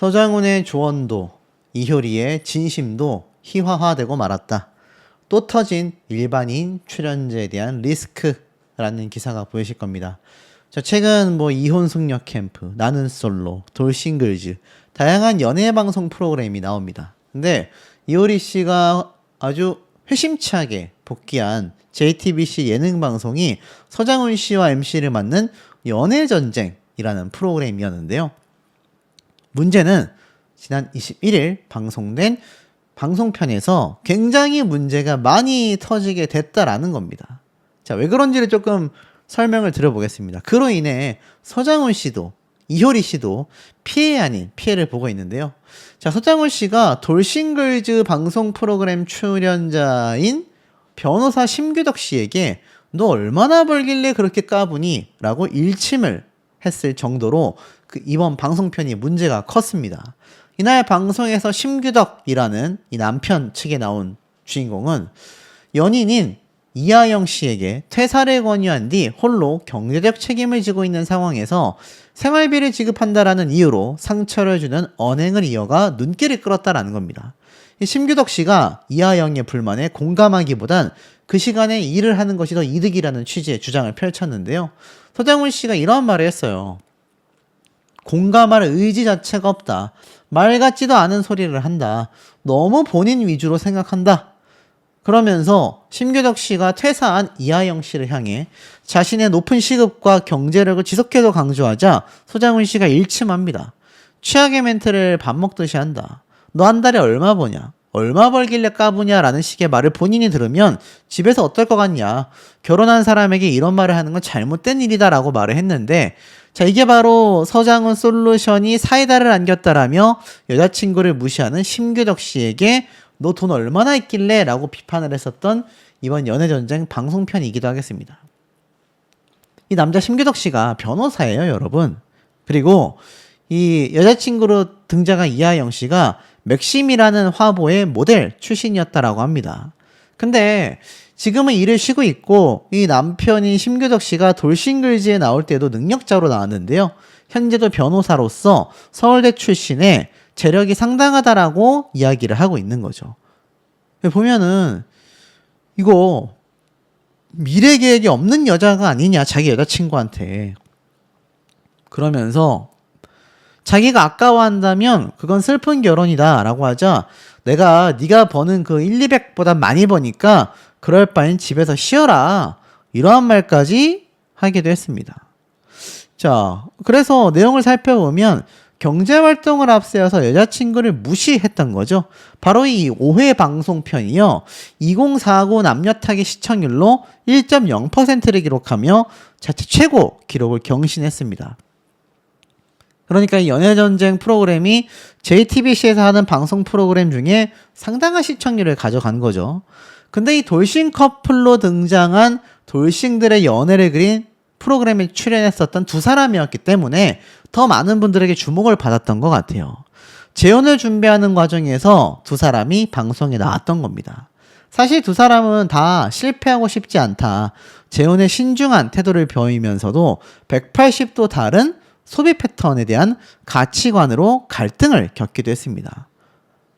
서장훈의 조언도 이효리의 진심도 희화화되고 말았다. 또 터진 일반인 출연자에 대한 리스크라는 기사가 보이실 겁니다. 자, 최근 이혼 숙녀 캠프, 나는 솔로, 돌싱글즈 다양한 연애 방송 프로그램이 나옵니다. 근데 이효리 씨가 아주 회심차게 복귀한 JTBC 예능 방송이 서장훈 씨와 MC를 맡는 연애전쟁이라는 프로그램이었는데요. 문제는 지난 21일 방송된 방송편에서 굉장히 문제가 많이 터지게 됐다라는 겁니다. 자, 왜 그런지를 조금 설명을 드려보겠습니다. 그로 인해 서장훈 씨도 이효리 씨도 피해 아닌 피해를 보고 있는데요. 자, 서장훈 씨가 돌싱글즈 방송 프로그램 출연자인 변호사 심규덕 씨에게 너 얼마나 벌길래 그렇게 까부니? 라고 일침을 했을 정도로 이번 방송편이 문제가 컸습니다. 이날 방송에서 심규덕이라는 이 남편 측에 나온 주인공은 연인인 이하영 씨에게 퇴사를 권유한 뒤 홀로 경제적 책임을 지고 있는 상황에서 생활비를 지급한다라는 이유로 상처를 주는 언행을 이어가 눈길을 끌었다라는 겁니다. 심규덕 씨가 이하영의 불만에 공감하기보단 그 시간에 일을 하는 것이 더 이득이라는 취지의 주장을 펼쳤는데요. 서장훈 씨가 이런 말을 했어요. 공감할 의지 자체가 없다. 말 같지도 않은 소리를 한다. 너무 본인 위주로 생각한다. 그러면서 심규덕 씨가 퇴사한 이하영 씨를 향해 자신의 높은 시급과 경제력을 지속해서 강조하자 서장훈 씨가 일침합니다. 최악의 멘트를 밥 먹듯이 한다. 너 한 달에 얼마 버냐? 얼마 벌길래 까부냐라는 식의 말을 본인이 들으면 집에서 어떨 것 같냐? 결혼한 사람에게 이런 말을 하는 건 잘못된 일이다라고 말을 했는데, 자, 이게 바로 서장훈 솔루션이 사이다를 안겼다라며 여자친구를 무시하는 심규덕 씨에게 너 돈 얼마나 있길래? 라고 비판을 했었던 이번 연애전쟁 방송편이기도 하겠습니다. 이 남자 심규덕 씨가 변호사예요, 여러분. 그리고 이 여자친구로 등장한 이하영 씨가 맥심이라는 화보의 모델 출신이었다라고 합니다. 근데 지금은 일을 쉬고 있고 이 남편인 심규덕 씨가 돌싱글즈에 나올 때도 능력자로 나왔는데요. 현재도 변호사로서 서울대 출신의 재력이 상당하다라고 이야기를 하고 있는 거죠. 보면은 이거 미래 계획이 없는 여자가 아니냐, 자기 여자친구한테. 그러면서 자기가 아까워한다면 그건 슬픈 결혼이다 라고 하자 네가 버는 그 1, 200보다 많이 버니까 그럴 바엔 집에서 쉬어라, 이러한 말까지 하기도 했습니다. 자, 그래서 내용을 살펴보면 경제활동을 앞세워서 여자친구를 무시했던 거죠. 바로 이 5회 방송편이요. 2049 남녀 타기 시청률로 1.0%를 기록하며 자체 최고 기록을 경신했습니다. 그러니까 이 연애전쟁 프로그램이 JTBC에서 하는 방송 프로그램 중에 상당한 시청률을 가져간 거죠. 근데 이 돌싱 커플로 등장한 돌싱들의 연애를 그린 프로그램에 출연했었던 두 사람이었기 때문에 더 많은 분들에게 주목을 받았던 것 같아요. 재혼을 준비하는 과정에서 두 사람이 방송에 나왔던 겁니다. 사실 두 사람은 다 실패하고 싶지 않다. 재혼에 신중한 태도를 보이면서도 180도 다른 소비 패턴에 대한 가치관으로 갈등을 겪기도 했습니다.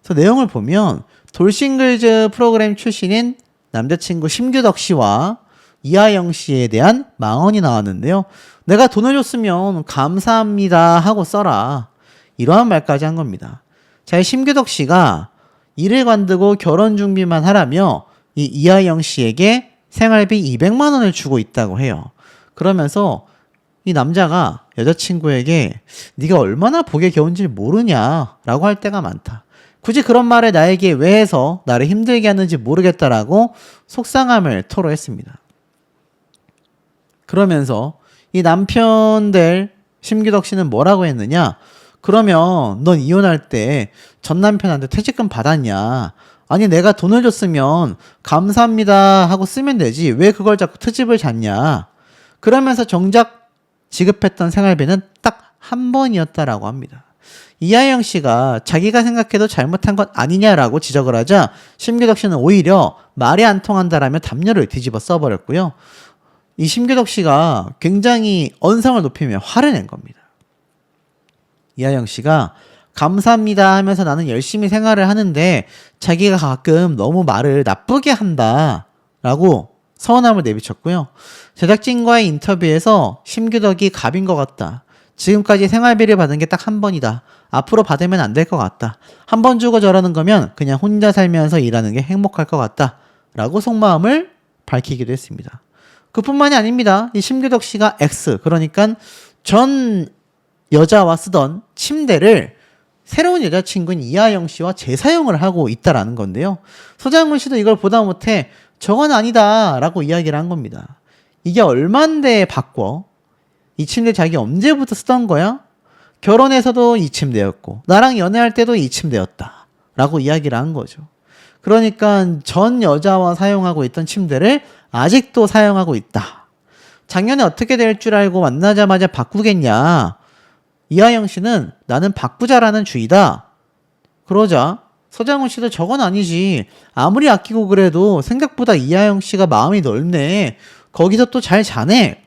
그래서 내용을 보면 돌싱글즈 프로그램 출신인 남자친구 심규덕 씨와 이하영 씨에 대한 망언이 나왔는데요. 내가 돈을 줬으면 감사합니다 하고 써라, 이러한 말까지 한 겁니다. 자, 심규덕 씨가 일을 관두고 결혼 준비만 하라며 이 이하영 씨에게 생활비 200만 원을 주고 있다고 해요. 그러면서 이 남자가 여자친구에게 네가 얼마나 복에 겨운지 모르냐라고 할 때가 많다. 굳이 그런 말을 나에게 왜 해서 나를 힘들게 하는지 모르겠다라고 속상함을 토로했습니다. 그러면서 이 남편들 심규덕 씨는 뭐라고 했느냐? 그러면 넌 이혼할 때 전 남편한테 퇴직금 받았냐? 아니, 내가 돈을 줬으면 감사합니다 하고 쓰면 되지 왜 그걸 자꾸 트집을 잡냐? 그러면서 정작 지급했던 생활비는 딱 한 번이었다라고 합니다. 이하영 씨가 자기가 생각해도 잘못한 것 아니냐라고 지적을 하자 심규덕 씨는 오히려 말이 안 통한다라며 담요를 뒤집어 써버렸고요. 이 심규덕 씨가 굉장히 언성을 높이며 화를 낸 겁니다. 이하영 씨가 감사합니다 하면서 나는 열심히 생활을 하는데 자기가 가끔 너무 말을 나쁘게 한다 라고 서운함을 내비쳤고요. 제작진과의 인터뷰에서 심규덕이 갑인 것 같다. 지금까지 생활비를 받은 게 딱 한 번이다. 앞으로 받으면 안 될 것 같다. 한 번 주고 저러는 거면 그냥 혼자 살면서 일하는 게 행복할 것 같다. 라고 속마음을 밝히기도 했습니다. 그뿐만이 아닙니다. 이 심규덕 씨가 X, 그러니까 전 여자와 쓰던 침대를 새로운 여자친구인 이하영 씨와 재사용을 하고 있다라는 건데요. 서장훈 씨도 이걸 보다 못해 저건 아니다 라고 이야기를 한 겁니다. 이게 얼만데 바꿔? 이 침대 자기 언제부터 쓰던 거야? 결혼해서도 이 침대였고 나랑 연애할 때도 이 침대였다 라고 이야기를 한 거죠. 그러니까 전 여자와 사용하고 있던 침대를 아직도 사용하고 있다. 작년에 어떻게 될 줄 알고 만나자마자 바꾸겠냐. 이하영 씨는 나는 바꾸자라는 주의다. 그러자 서장훈 씨도 저건 아니지. 아무리 아끼고 그래도 생각보다 이하영 씨가 마음이 넓네. 거기서 또 잘 자네.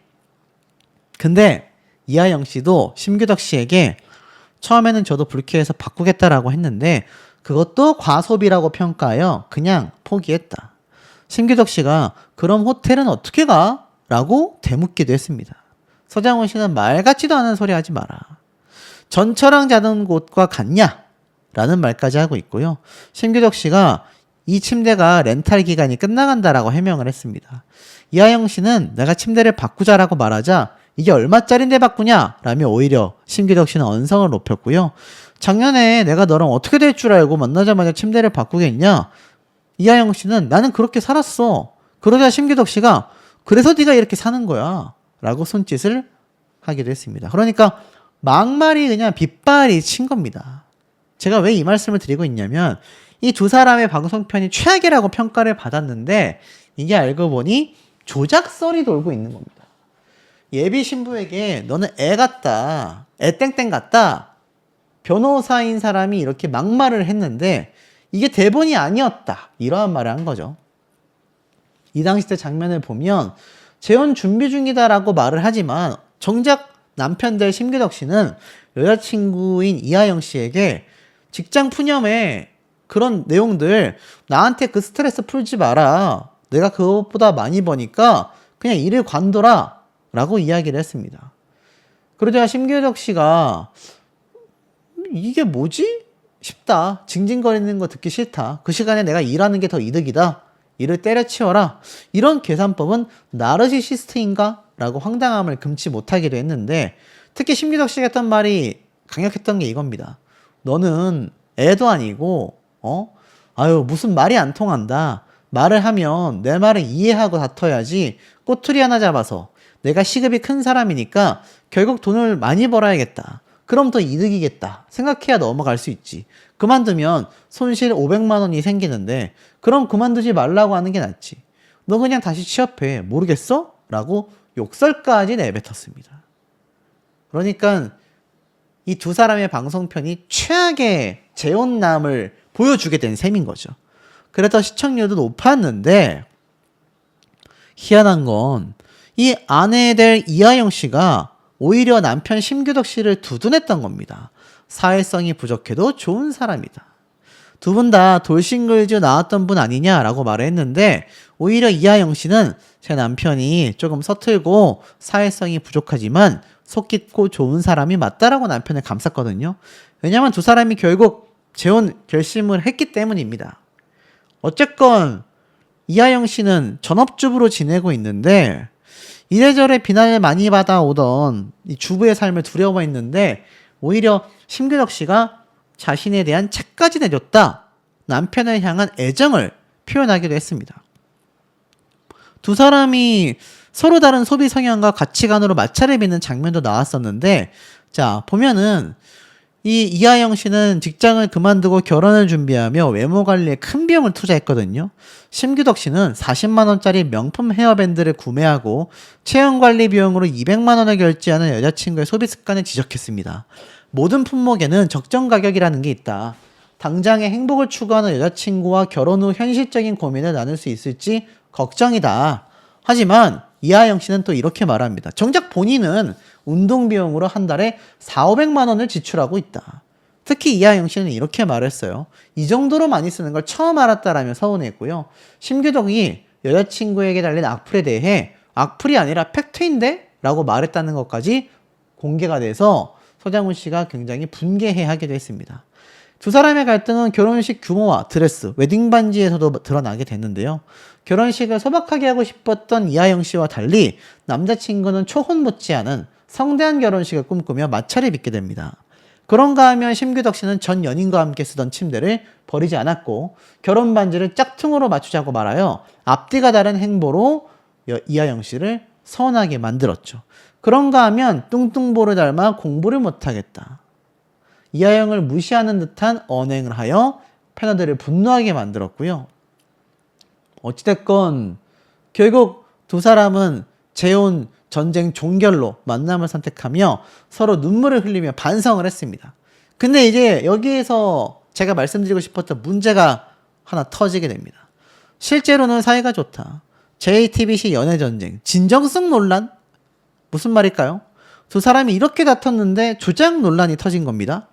근데 이하영 씨도 심규덕 씨에게 처음에는 저도 불쾌해서 바꾸겠다라고 했는데 그것도 과소비라고 평가하여 그냥 포기했다. 심규덕 씨가 그럼 호텔은 어떻게 가? 라고 되묻기도 했습니다. 서장훈 씨는 말 같지도 않은 소리 하지 마라. 전처랑 자던 곳과 같냐? 라는 말까지 하고 있고요. 심규덕 씨가 이 침대가 렌탈 기간이 끝나간다라고 해명을 했습니다. 이하영 씨는 내가 침대를 바꾸자라고 말하자 이게 얼마짜린데 바꾸냐? 라며 오히려 심규덕 씨는 언성을 높였고요. 작년에 내가 너랑 어떻게 될 줄 알고 만나자마자 침대를 바꾸겠냐? 이하영 씨는 나는 그렇게 살았어. 그러자 심규덕 씨가 그래서 네가 이렇게 사는 거야. 라고 손짓을 하기도 했습니다. 그러니까 막말이 그냥 빗발이 친 겁니다. 제가 왜 이 말씀을 드리고 있냐면 이 두 사람의 방송편이 최악이라고 평가를 받았는데 이게 알고 보니 조작설이 돌고 있는 겁니다. 예비 신부에게 너는 애 같다. 애 땡땡 같다. 변호사인 사람이 이렇게 막말을 했는데 이게 대본이 아니었다. 이러한 말을 한 거죠. 이 당시 때 장면을 보면 재혼 준비 중이다라고 말을 하지만 정작 남편 될 심규덕 씨는 여자친구인 이하영 씨에게 직장 푸념에 그런 내용들 나한테 그 스트레스 풀지 마라. 내가 그것보다 많이 버니까 그냥 일을 관둬라 라고 이야기를 했습니다. 그러자 심규덕 씨가 이게 뭐지? 싶다. 징징거리는 거 듣기 싫다. 그 시간에 내가 일하는 게 더 이득이다. 일을 때려치워라. 이런 계산법은 나르시시스트인가? 라고 황당함을 금치 못하기도 했는데 특히 심규덕 씨가 했던 말이 강력했던 게 이겁니다. 너는 애도 아니고 아유 무슨 말이 안 통한다. 말을 하면 내 말을 이해하고 다퉈야지 꼬투리 하나 잡아서 내가 시급이 큰 사람이니까 결국 돈을 많이 벌어야겠다. 그럼 더 이득이겠다. 생각해야 넘어갈 수 있지. 그만두면 손실 500만 원이 생기는데 그럼 그만두지 말라고 하는 게 낫지. 너 그냥 다시 취업해. 모르겠어? 라고 욕설까지 내뱉었습니다. 그러니까 이 두 사람의 방송편이 최악의 재혼남을 보여주게 된 셈인 거죠. 그래서 시청률도 높았는데 희한한 건 이 아내 될 이하영 씨가 오히려 남편 심규덕 씨를 두둔했던 겁니다. 사회성이 부족해도 좋은 사람이다. 두 분 다 돌싱글즈 나왔던 분 아니냐라고 말을 했는데 오히려 이하영 씨는 제 남편이 조금 서툴고 사회성이 부족하지만 속 깊고 좋은 사람이 맞다라고 남편을 감쌌거든요. 왜냐하면 두 사람이 결국 재혼 결심을 했기 때문입니다. 어쨌건 이하영 씨는 전업주부로 지내고 있는데 이래저래 비난을 많이 받아오던 이 주부의 삶을 두려워했는데 오히려 심규덕 씨가 자신에 대한 책까지 내줬다. 남편을 향한 애정을 표현하기도 했습니다. 두 사람이 서로 다른 소비 성향과 가치관으로 마찰을 빚는 장면도 나왔었는데 자 보면은 이 이하영 씨는 직장을 그만두고 결혼을 준비하며 외모 관리에 큰 비용을 투자했거든요. 심규덕 씨는 40만 원짜리 명품 헤어밴드를 구매하고 체형 관리 비용으로 200만 원을 결제하는 여자친구의 소비 습관을 지적했습니다. 모든 품목에는 적정 가격이라는 게 있다. 당장의 행복을 추구하는 여자친구와 결혼 후 현실적인 고민을 나눌 수 있을지 걱정이다. 하지만 이하영 씨는 또 이렇게 말합니다. 정작 본인은 운동 비용으로 한 달에 4,500만 원을 지출하고 있다. 특히 이하영 씨는 이렇게 말했어요. 이 정도로 많이 쓰는 걸 처음 알았다라며 서운했고요. 심규덕이 여자친구에게 달린 악플에 대해 악플이 아니라 팩트인데? 라고 말했다는 것까지 공개가 돼서 서장훈 씨가 굉장히 분개해하기도 했습니다. 두 사람의 갈등은 결혼식 규모와 드레스, 웨딩 반지에서도 드러나게 됐는데요. 결혼식을 소박하게 하고 싶었던 이하영 씨와 달리 남자친구는 초혼 못지않은 성대한 결혼식을 꿈꾸며 마찰을 빚게 됩니다. 그런가 하면 심규덕 씨는 전 연인과 함께 쓰던 침대를 버리지 않았고 결혼 반지를 짝퉁으로 맞추자고 말하여 앞뒤가 다른 행보로 이하영 씨를 서운하게 만들었죠. 그런가 하면 뚱뚱보를 닮아 공부를 못하겠다. 이하영을 무시하는 듯한 언행을 하여 패널들을 분노하게 만들었고요. 어찌됐건 결국 두 사람은 재혼 전쟁 종결로 만남을 선택하며 서로 눈물을 흘리며 반성을 했습니다. 근데 이제 여기에서 제가 말씀드리고 싶었던 문제가 하나 터지게 됩니다. 실제로는 사이가 좋다. JTBC 연애전쟁, 진정성 논란? 무슨 말일까요? 두 사람이 이렇게 다퉜는데 조작 논란이 터진 겁니다.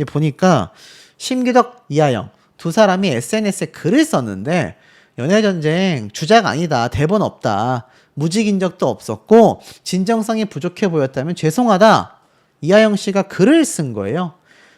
보니까 심규덕, 이하영 두 사람이 SNS에 글을 썼는데 연애전쟁 주작 아니다, 대본 없다, 무직인 적도 없었고 진정성이 부족해 보였다면 죄송하다. 이하영 씨가 글을 쓴 거예요.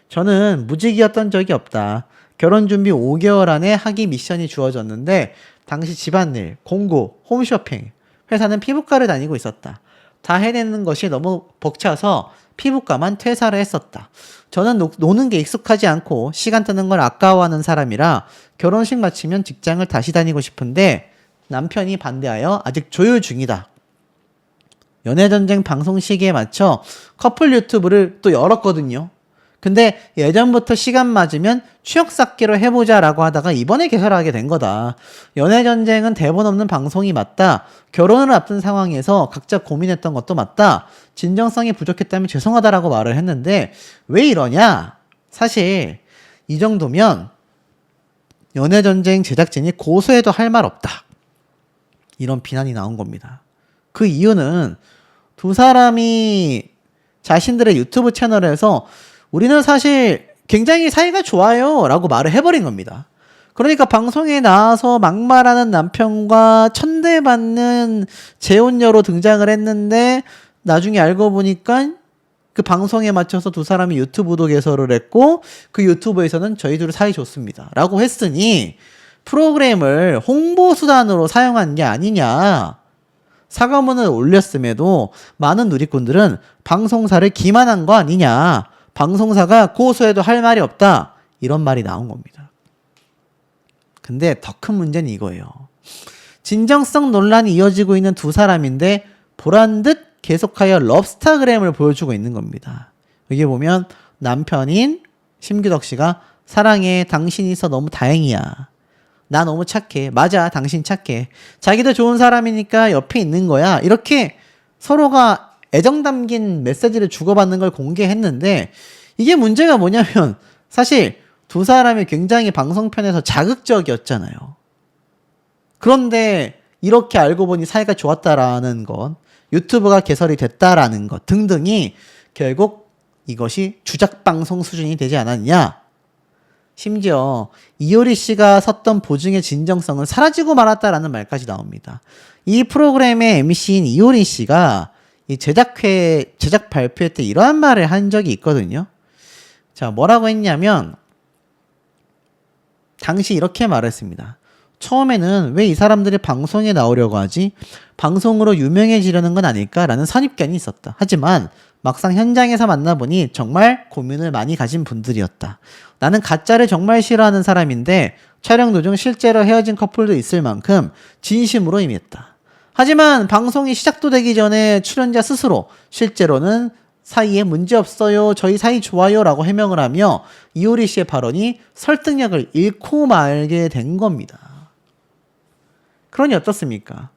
저는 무직이었던 적이 없다. 결혼 준비 5개월 안에 하기 미션이 주어졌는데 당시 집안일, 공고, 홈쇼핑, 회사는 피부과를 다니고 있었다. 다 해내는 것이 너무 벅차서 피부과만 퇴사를 했었다. 저는 노는 게 익숙하지 않고 시간 뜨는 걸 아까워하는 사람이라 결혼식 마치면 직장을 다시 다니고 싶은데 남편이 반대하여 아직 조율 중이다. 연애전쟁 방송 시기에 맞춰 커플 유튜브를 또 열었거든요. 근데 예전부터 시간 맞으면 추억 쌓기로 해보자라고 하다가 이번에 개설하게 된 거다. 연애전쟁은 대본 없는 방송이 맞다. 결혼을 앞둔 상황에서 각자 고민했던 것도 맞다. 진정성이 부족했다면 죄송하다라고 말을 했는데 왜 이러냐? 사실 이 정도면 연애전쟁 제작진이 고소해도 할 말 없다. 이런 비난이 나온 겁니다. 그 이유는 두 사람이 자신들의 유튜브 채널에서 우리는 사실 굉장히 사이가 좋아요 라고 말을 해버린 겁니다. 그러니까 방송에 나와서 막말하는 남편과 천대받는 재혼녀로 등장을 했는데 나중에 알고 보니까 그 방송에 맞춰서 두 사람이 유튜브도 개설을 했고 그 유튜브에서는 저희 둘 사이 좋습니다 라고 했으니 프로그램을 홍보수단으로 사용한 게 아니냐. 사과문을 올렸음에도 많은 누리꾼들은 방송사를 기만한 거 아니냐. 방송사가 고소해도 할 말이 없다. 이런 말이 나온 겁니다. 근데 더 큰 문제는 이거예요. 진정성 논란이 이어지고 있는 두 사람인데 보란 듯 계속하여 럽스타그램을 보여주고 있는 겁니다. 여기 보면 남편인 심규덕 씨가 사랑해, 당신이 있어 너무 다행이야. 나 너무 착해. 맞아, 당신 착해. 자기도 좋은 사람이니까 옆에 있는 거야. 이렇게 서로가 애정 담긴 메시지를 주고받는 걸 공개했는데 이게 문제가 뭐냐면 사실 두 사람이 굉장히 방송편에서 자극적이었잖아요. 그런데 이렇게 알고 보니 사이가 좋았다라는 것, 유튜브가 개설이 됐다라는 것 등등이 결국 이것이 주작방송 수준이 되지 않았냐. 심지어 이효리 씨가 섰던 보증의 진정성은 사라지고 말았다라는 말까지 나옵니다. 이 프로그램의 MC인 이효리 씨가 이 제작 발표회 때 이러한 말을 한 적이 있거든요. 자, 뭐라고 했냐면 당시 이렇게 말했습니다. 처음에는 왜 이 사람들이 방송에 나오려고 하지? 방송으로 유명해지려는 건 아닐까라는 선입견이 있었다. 하지만 막상 현장에서 만나보니 정말 고민을 많이 가진 분들이었다. 나는 가짜를 정말 싫어하는 사람인데 촬영 도중 실제로 헤어진 커플도 있을 만큼 진심으로 임했다. 하지만 방송이 시작도 되기 전에 출연자 스스로 실제로는 사이에 문제없어요, 저희 사이 좋아요 라고 해명을 하며 이효리 씨의 발언이 설득력을 잃고 말게 된 겁니다. 그러니 어떻습니까?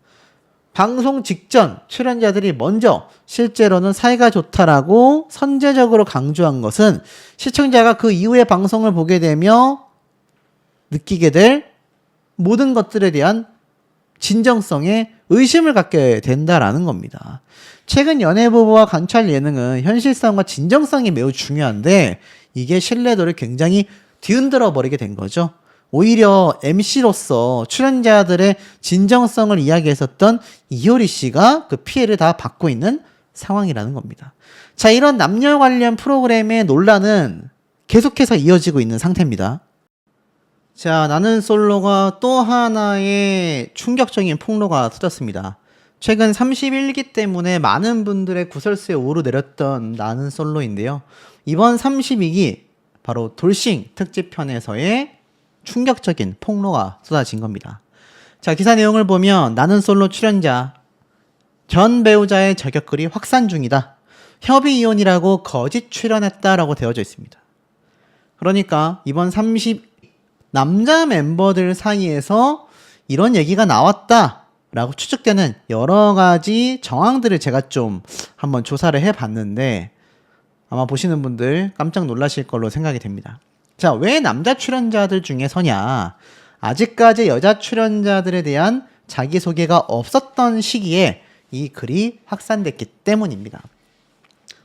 방송 직전 출연자들이 먼저 실제로는 사이가 좋다라고 선제적으로 강조한 것은 시청자가 그 이후의 방송을 보게 되며 느끼게 될 모든 것들에 대한 진정성에 의심을 갖게 된다라는 겁니다. 최근 연애부부와 관찰 예능은 현실성과 진정성이 매우 중요한데 이게 신뢰도를 굉장히 뒤흔들어 버리게 된 거죠. 오히려 MC로서 출연자들의 진정성을 이야기했었던 이효리 씨가 그 피해를 다 받고 있는 상황이라는 겁니다. 자, 이런 남녀 관련 프로그램의 논란은 계속해서 이어지고 있는 상태입니다. 자, 나는 솔로가 또 하나의 충격적인 폭로가 터졌습니다. 최근 31기 때문에 많은 분들의 구설수에 오르내렸던 나는 솔로인데요. 이번 32기 바로 돌싱 특집편에서의 충격적인 폭로가 쏟아진 겁니다. 자, 기사 내용을 보면 나는 솔로 출연자 전 배우자의 저격글이 확산 중이다. 협의 이혼이라고 거짓 출연했다라고 되어져 있습니다. 그러니까 이번 남자 멤버들 사이에서 이런 얘기가 나왔다라고 추측되는 여러 가지 정황들을 제가 좀 한번 조사를 해봤는데 아마 보시는 분들 깜짝 놀라실 걸로 생각이 됩니다. 자, 왜 남자 출연자들 중에서냐? 아직까지 여자 출연자들에 대한 자기소개가 없었던 시기에 이 글이 확산됐기 때문입니다.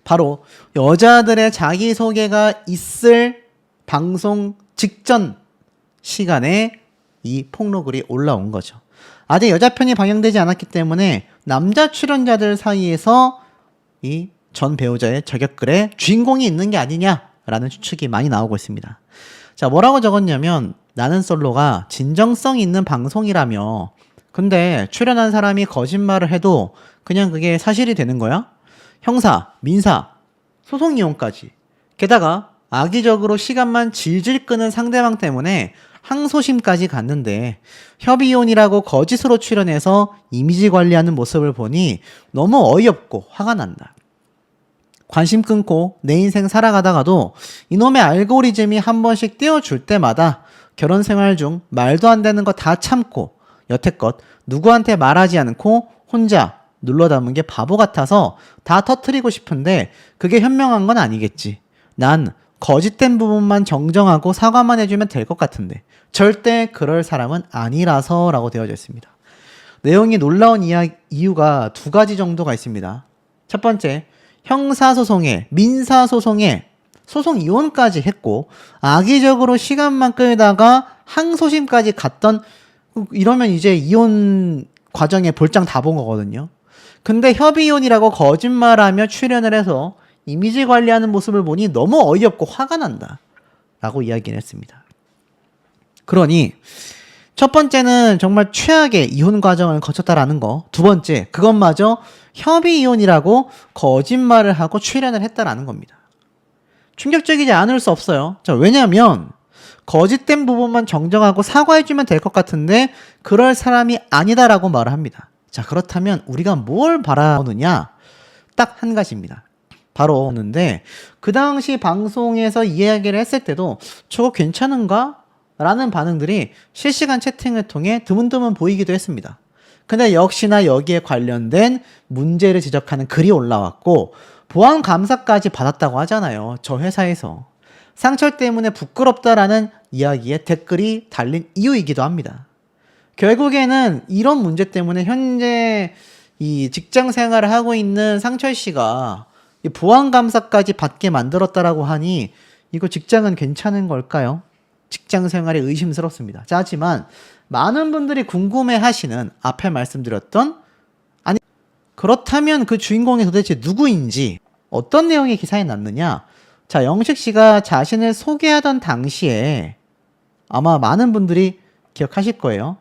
바로 여자들의 자기소개가 있을 방송 직전 시간에 이 폭로글이 올라온 거죠. 아직 여자 편이 방영되지 않았기 때문에 남자 출연자들 사이에서 이 전 배우자의 저격글에 주인공이 있는 게 아니냐라는 추측이 많이 나오고 있습니다. 자, 뭐라고 적었냐면 나는 솔로가 진정성 있는 방송이라며 근데 출연한 사람이 거짓말을 해도 그냥 그게 사실이 되는 거야? 형사, 민사, 소송 이용까지. 게다가 악의적으로 시간만 질질 끄는 상대방 때문에 항소심까지 갔는데 협의혼이라고 거짓으로 출연해서 이미지 관리하는 모습을 보니 너무 어이없고 화가 난다. 관심 끊고 내 인생 살아가다가도 이놈의 알고리즘이 한 번씩 띄워줄 때마다 결혼 생활 중 말도 안 되는 거 다 참고 여태껏 누구한테 말하지 않고 혼자 눌러 담은 게 바보 같아서 다 터트리고 싶은데 그게 현명한 건 아니겠지. 난 거짓된 부분만 정정하고 사과만 해주면 될 것 같은데 절대 그럴 사람은 아니라서 라고 되어져 있습니다. 내용이 놀라운 이유가 두 가지 정도가 있습니다. 첫 번째, 형사소송에 민사소송에 소송 이혼까지 했고 악의적으로 시간만 끌다가 항소심까지 갔던 이러면 이제 이혼 과정에 볼장 다 본 거거든요. 근데 협의혼이라고 거짓말하며 출연을 해서 이미지 관리하는 모습을 보니 너무 어이없고 화가 난다 라고 이야기를 했습니다. 그러니 첫 번째는 정말 최악의 이혼 과정을 거쳤다라는 거. 두 번째, 그것마저 협의 이혼이라고 거짓말을 하고 출연을 했다라는 겁니다. 충격적이지 않을 수 없어요. 자, 왜냐하면 거짓된 부분만 정정하고 사과해주면 될 것 같은데 그럴 사람이 아니다라고 말을 합니다. 자, 그렇다면 우리가 뭘 바라느냐? 딱 한 가지입니다. 바로 오는데 그 당시 방송에서 이야기를 했을 때도 저거 괜찮은가? 라는 반응들이 실시간 채팅을 통해 드문드문 보이기도 했습니다. 근데 역시나 여기에 관련된 문제를 지적하는 글이 올라왔고 보안 감사까지 받았다고 하잖아요. 저 회사에서. 상처 때문에 부끄럽다라는 이야기에 댓글이 달린 이유이기도 합니다. 결국에는 이런 문제 때문에 현재 이 직장 생활을 하고 있는 상철 씨가 이 보안 감사까지 받게 만들었다라고 하니 이거 직장은 괜찮은 걸까요? 직장 생활이 의심스럽습니다. 자, 하지만 많은 분들이 궁금해 하시는 앞에 말씀드렸던 아니 그렇다면 그 주인공이 도대체 누구인지 어떤 내용이 기사에 났느냐? 자, 영식 씨가 자신을 소개하던 당시에 아마 많은 분들이 기억하실 거예요.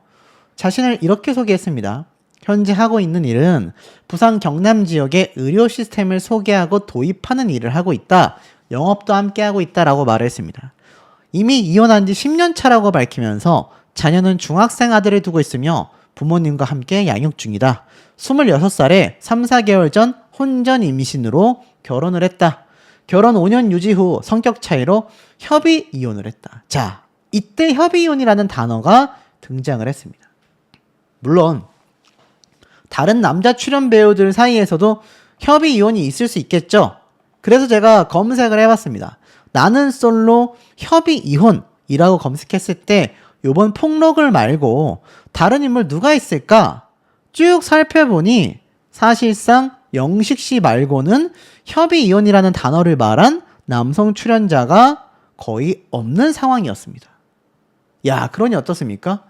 자신을 이렇게 소개했습니다. 현재 하고 있는 일은 부산 경남 지역의 의료 시스템을 소개하고 도입하는 일을 하고 있다. 영업도 함께 하고 있다라고 말을 했습니다. 이미 이혼한 지 10년 차라고 밝히면서 자녀는 중학생 아들을 두고 있으며 부모님과 함께 양육 중이다. 26살에 3, 4개월 전 혼전 임신으로 결혼을 했다. 결혼 5년 유지 후 성격 차이로 협의 이혼을 했다. 자, 이때 협의 이혼이라는 단어가 등장을 했습니다. 물론 다른 남자 출연 배우들 사이에서도 협의 이혼이 있을 수 있겠죠. 그래서 제가 검색을 해봤습니다. 나는 솔로 협의 이혼이라고 검색했을 때 요번 폭로글 말고 다른 인물 누가 있을까? 쭉 살펴보니 사실상 영식 씨 말고는 협의 이혼이라는 단어를 말한 남성 출연자가 거의 없는 상황이었습니다. 야, 그러니 어떻습니까?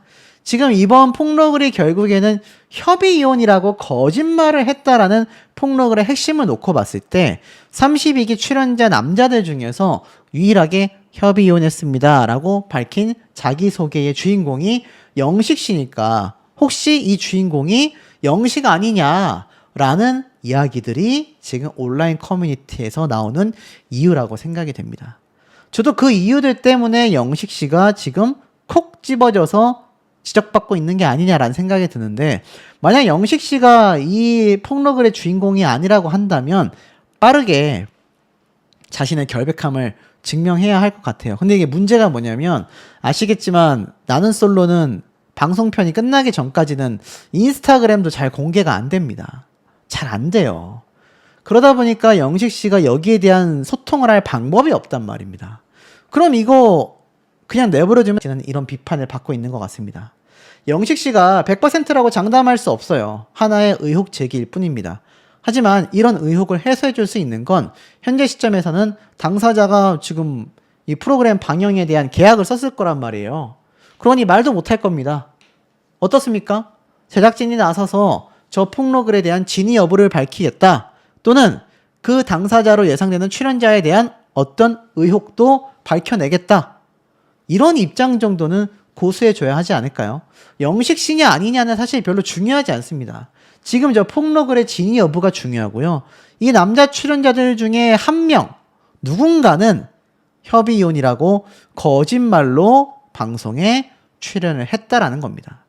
지금 이번 폭로글이 결국에는 협의 이혼이라고 거짓말을 했다라는 폭로글의 핵심을 놓고 봤을 때 32기 출연자 남자들 중에서 유일하게 협의 이혼했습니다 라고 밝힌 자기소개의 주인공이 영식 씨니까 혹시 이 주인공이 영식 아니냐라는 이야기들이 지금 온라인 커뮤니티에서 나오는 이유라고 생각이 됩니다. 저도 그 이유들 때문에 영식 씨가 지금 콕 집어져서 지적받고 있는 게 아니냐라는 생각이 드는데, 만약 영식 씨가 이 폭로글의 주인공이 아니라고 한다면 빠르게 자신의 결백함을 증명해야 할 것 같아요. 근데 이게 문제가 뭐냐면, 아시겠지만 나는 솔로는 방송편이 끝나기 전까지는 인스타그램도 잘 공개가 안 됩니다. 잘 안 돼요. 그러다 보니까 영식 씨가 여기에 대한 소통을 할 방법이 없단 말입니다. 그럼 이거 그냥 내버려두면 이런 비판을 받고 있는 것 같습니다. 영식 씨가 100%라고 장담할 수 없어요. 하나의 의혹 제기일 뿐입니다. 하지만 이런 의혹을 해소해 줄 수 있는 건 현재 시점에서는 당사자가 지금 이 프로그램 방영에 대한 계약을 썼을 거란 말이에요. 그러니 말도 못할 겁니다. 어떻습니까? 제작진이 나서서 저 폭로글에 대한 진위 여부를 밝히겠다, 또는 그 당사자로 예상되는 출연자에 대한 어떤 의혹도 밝혀내겠다, 이런 입장 정도는 고수해줘야 하지 않을까요? 영식 씨냐 아니냐는 사실 별로 중요하지 않습니다. 지금 저 폭로글의 진위 여부가 중요하고요. 이 남자 출연자들 중에 한 명, 누군가는 협의 이혼이라고 거짓말로 방송에 출연을 했다라는 겁니다.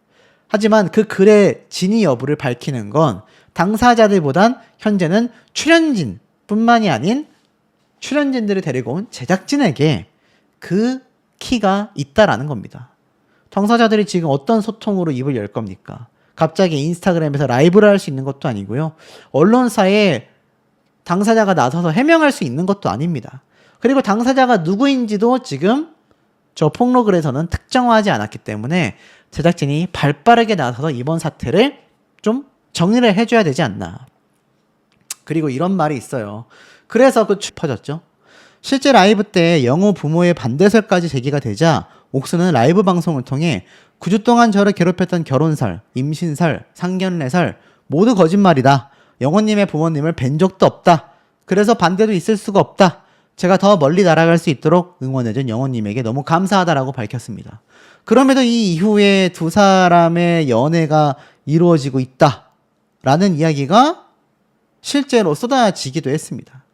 하지만 그 글의 진위 여부를 밝히는 건 당사자들보단 현재는 출연진 뿐만이 아닌 출연진들을 데리고 온 제작진에게 그 키가 있다라는 겁니다. 당사자들이 지금 어떤 소통으로 입을 열 겁니까? 갑자기 인스타그램에서 라이브를 할 수 있는 것도 아니고요. 언론사에 당사자가 나서서 해명할 수 있는 것도 아닙니다. 그리고 당사자가 누구인지도 지금 저 폭로글에서는 특정하지 않았기 때문에 제작진이 발빠르게 나서서 이번 사태를 좀 정리를 해줘야 되지 않나. 그리고 이런 말이 있어요. 그래서 퍼졌죠. 실제 라이브 때 영호 부모의 반대설까지 제기가 되자 옥수는 라이브 방송을 통해 9주 동안 저를 괴롭혔던 결혼설, 임신설, 상견례설 모두 거짓말이다. 영호님의 부모님을 뵌 적도 없다. 그래서 반대도 있을 수가 없다. 제가 더 멀리 날아갈 수 있도록 응원해준 영호님에게 너무 감사하다라고 밝혔습니다. 그럼에도 이 이후에 두 사람의 연애가 이루어지고 있다라는 이야기가 실제로 쏟아지기도 했습니다.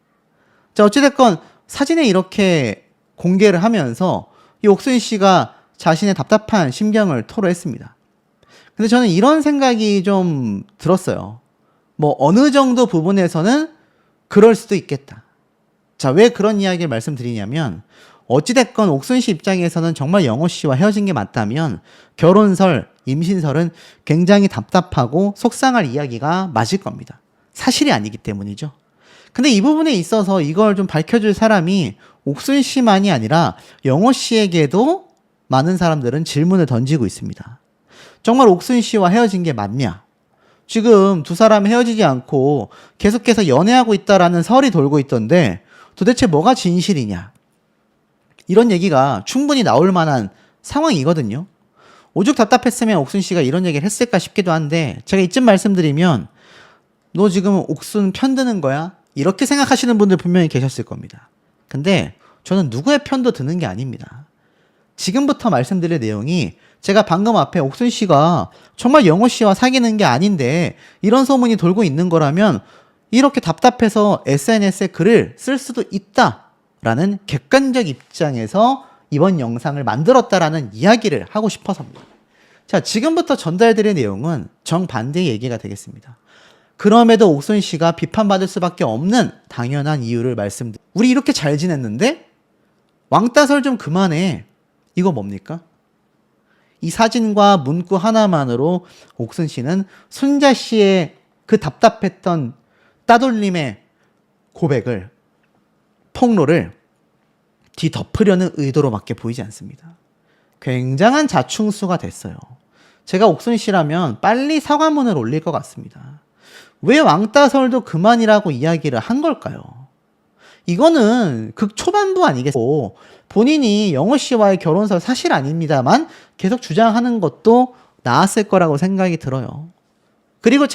자, 어찌됐건 사진에 이렇게 공개를 하면서 이 옥순 씨가 자신의 답답한 심경을 토로했습니다. 근데 저는 이런 생각이 좀 들었어요. 뭐 어느 정도 부분에서는 그럴 수도 있겠다. 자, 왜 그런 이야기를 말씀드리냐면, 어찌됐건 옥순 씨 입장에서는 정말 영호 씨와 헤어진 게 맞다면 결혼설, 임신설은 굉장히 답답하고 속상할 이야기가 맞을 겁니다. 사실이 아니기 때문이죠. 근데 이 부분에 있어서 이걸 좀 밝혀줄 사람이 옥순 씨만이 아니라 영호 씨에게도 많은 사람들은 질문을 던지고 있습니다. 정말 옥순 씨와 헤어진 게 맞냐? 지금 두 사람 헤어지지 않고 계속해서 연애하고 있다라는 설이 돌고 있던데 도대체 뭐가 진실이냐? 이런 얘기가 충분히 나올 만한 상황이거든요. 오죽 답답했으면 옥순 씨가 이런 얘기를 했을까 싶기도 한데, 제가 이쯤 말씀드리면 너 지금 옥순 편드는 거야? 이렇게 생각하시는 분들 분명히 계셨을 겁니다. 근데 저는 누구의 편도 드는 게 아닙니다. 지금부터 말씀드릴 내용이 제가 방금 앞에 옥순 씨가 정말 영호 씨와 사귀는 게 아닌데 이런 소문이 돌고 있는 거라면 이렇게 답답해서 SNS에 글을 쓸 수도 있다라는 객관적 입장에서 이번 영상을 만들었다라는 이야기를 하고 싶어서입니다. 자, 지금부터 전달드릴 내용은 정반대의 얘기가 되겠습니다. 그럼에도 옥순 씨가 비판받을 수밖에 없는 당연한 이유를 말씀드립니다. 우리 이렇게 잘 지냈는데 왕따설 좀 그만해. 이거 뭡니까? 이 사진과 문구 하나만으로 옥순 씨는 순자 씨의 그 답답했던 따돌림의 고백을, 폭로를 뒤덮으려는 의도로밖에 보이지 않습니다. 굉장한 자충수가 됐어요. 제가 옥순 씨라면 빨리 사과문을 올릴 것 같습니다. 왜 왕따설도 그만이라고 이야기를 한 걸까요? 이거는 극 초반부 아니겠고 본인이 영호 씨와의 결혼설 사실 아닙니다만 계속 주장하는 것도 나았을 거라고 생각이 들어요. 그리고